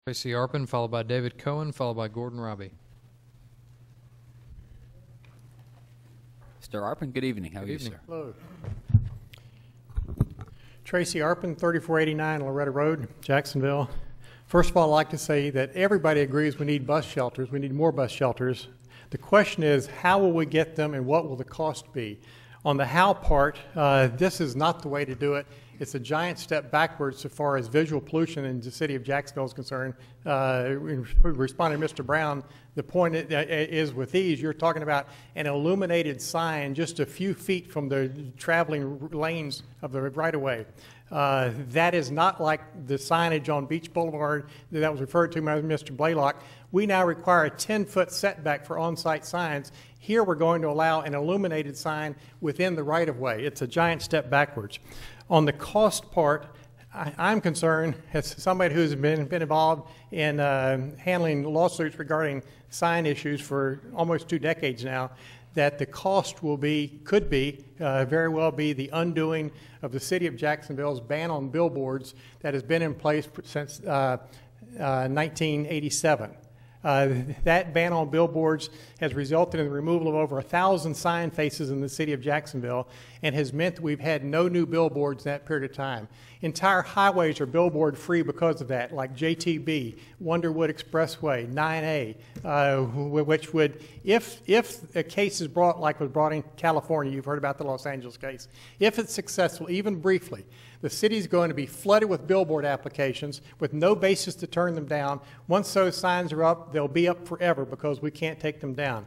Tracy Arpen, followed by David Cohen, followed by Gordon Robbie. Mr. Arpen, good evening. How are you, sir? Hello. Tracy Arpen, 3489 Loretta Road, Jacksonville. First of all, I'd like to say that everybody agrees we need bus shelters. We need more bus shelters. The question is, how will we get them and what will the cost be? On the how part, this is not the way to do it. It's a giant step backwards so far as visual pollution in the city of Jacksonville is concerned. Responding to Mr. Brown, the point is with these, you're talking about an illuminated sign just a few feet from the traveling lanes of the right-of-way. That is not like the signage on Beach Boulevard that was referred to by Mr. Blaylock. We now require a 10-foot setback for on-site signs. Here we're going to allow an illuminated sign within the right-of-way. It's a giant step backwards. On the cost part, I'm concerned, as somebody who's been involved in handling lawsuits regarding sign issues for almost 2 decades now, that the cost could very well be the undoing of the city of Jacksonville's ban on billboards that has been in place since 1987. That ban on billboards has resulted in the removal of over 1,000 sign faces in the city of Jacksonville and has meant that we've had no new billboards in that period of time. Entire highways are billboard free because of that, like JTB, Wonderwood Expressway, 9A, which would, if a case is brought like was brought in California, you've heard about the Los Angeles case, if it's successful, even briefly, the city's going to be flooded with billboard applications with no basis to turn them down. Once those signs are up, they'll be up forever because we can't take them down.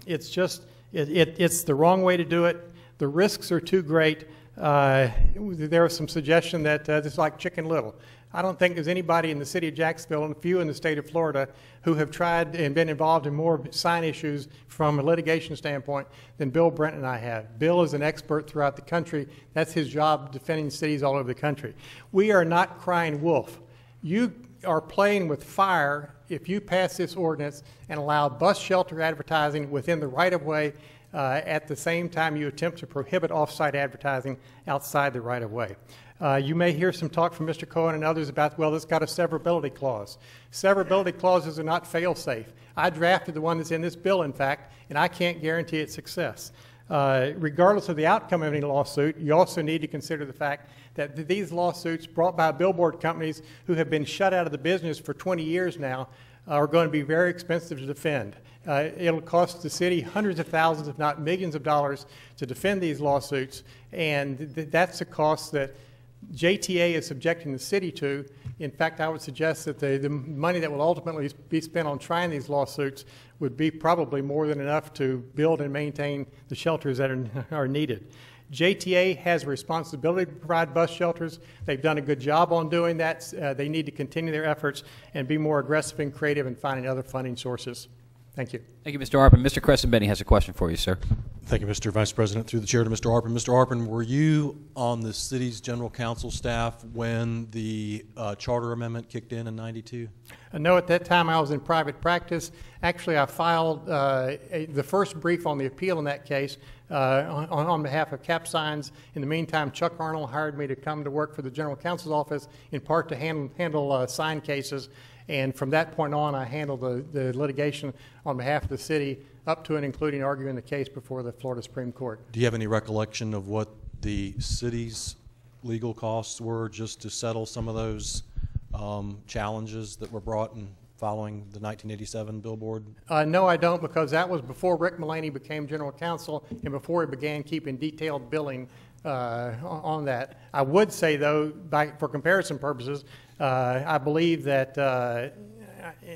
It's the wrong way to do it. The risks are too great. There was some suggestion that this is like Chicken Little. I don't think there's anybody in the city of Jacksonville and a few in the state of Florida who have tried and been involved in more sign issues from a litigation standpoint than Bill Brent and I have. Bill is an expert throughout the country. That's his job, defending cities all over the country. We are not crying wolf. You are playing with fire if you pass this ordinance and allow bus shelter advertising within the right-of-way at the same time you attempt to prohibit off-site advertising outside the right-of-way. You may hear some talk from Mr. Cohen and others about, well, it's got a severability clause. Severability clauses are not fail-safe. I drafted the one that's in this bill, in fact, and I can't guarantee its success. Regardless of the outcome of any lawsuit, you also need to consider the fact that these lawsuits brought by billboard companies who have been shut out of the business for 20 years now are going to be very expensive to defend. It'll cost the city hundreds of thousands, if not millions of dollars to defend these lawsuits, and that's a cost that JTA is subjecting the city to. In fact, I would suggest that the money that will ultimately be spent on trying these lawsuits would be probably more than enough to build and maintain the shelters that are needed. JTA has a responsibility to provide bus shelters. They've done a good job on doing that. They need to continue their efforts and be more aggressive and creative in finding other funding sources. Thank you. Thank you, Mr. Arpen. Mr. Crescent-Benny has a question for you, sir. Thank you, Mr. Vice President. Through the chair to Mr. Arpen. Mr. Arpen, were you on the city's general counsel staff when the charter amendment kicked in '92? No, at that time I was in private practice. Actually, I filed the first brief on the appeal in that case on behalf of Cap Signs. In the meantime, Chuck Arnold hired me to come to work for the general counsel's office, in part to handle sign cases. And from that point on, I handled the litigation on behalf of the city up to and including arguing the case before the Florida Supreme Court. Do you have any recollection of what the city's legal costs were just to settle some of those challenges that were brought in following the 1987 billboard? No, I don't, because that was before Rick Mullaney became general counsel and before he began keeping detailed billing on that. I would say, though, for comparison purposes, I believe that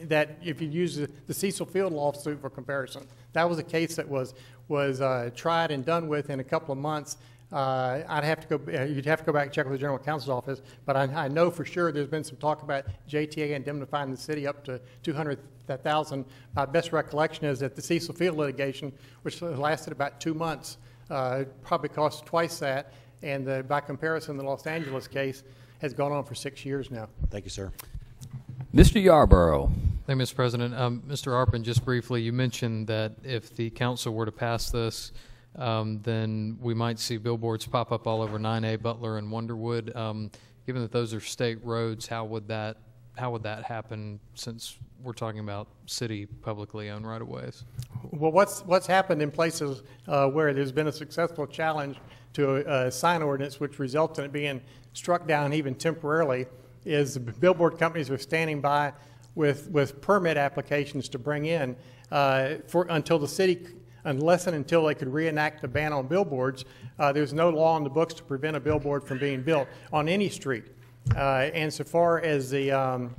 that if you use the Cecil Field lawsuit for comparison, that was a case that was tried and done with in a couple of months. You'd have to go back and check with the general counsel's office, but I know for sure there's been some talk about JTA indemnifying the city up to $200,000. My best recollection is that the Cecil Field litigation, which lasted about 2 months, probably cost twice that, and by comparison, the Los Angeles case has gone on for 6 years now. Thank you, sir. Mr. Yarborough. Thank you, Mr. President. Mr. Arpen, just briefly, you mentioned that if the council were to pass this, then we might see billboards pop up all over 9A, Butler, and Wonderwood. Given that those are state roads, how would that how would that happen since we're talking about city publicly owned right-of-ways? Well, what's happened in places where there's been a successful challenge to a sign ordinance, which resulted in it being struck down even temporarily, is the billboard companies are standing by with permit applications to bring in until the city, unless and until they could reenact the ban on billboards. There's no law in the books to prevent a billboard from being built on any street. And so far as the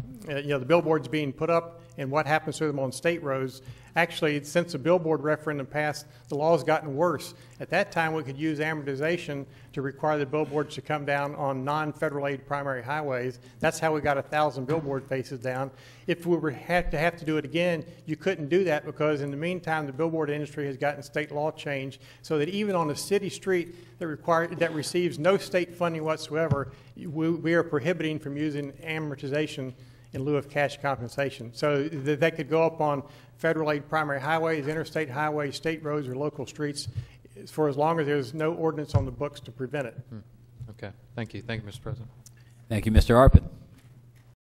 billboards being put up and what happens to them on state roads, actually, since the billboard referendum passed, the law has gotten worse. At that time, we could use amortization to require the billboards to come down on non-federal aid primary highways. That's how we got 1,000 billboard faces down. If we were have to do it again, you couldn't do that because in the meantime, the billboard industry has gotten state law changed so that even on a city street that receives no state funding whatsoever, we are prohibiting from using amortization in lieu of cash compensation. So that could go up on federal aid primary highways, interstate highways, state roads, or local streets for as long as there's no ordinance on the books to prevent it. Okay. Thank you. Thank you, Mr. President. Thank you, Mr. Arpen.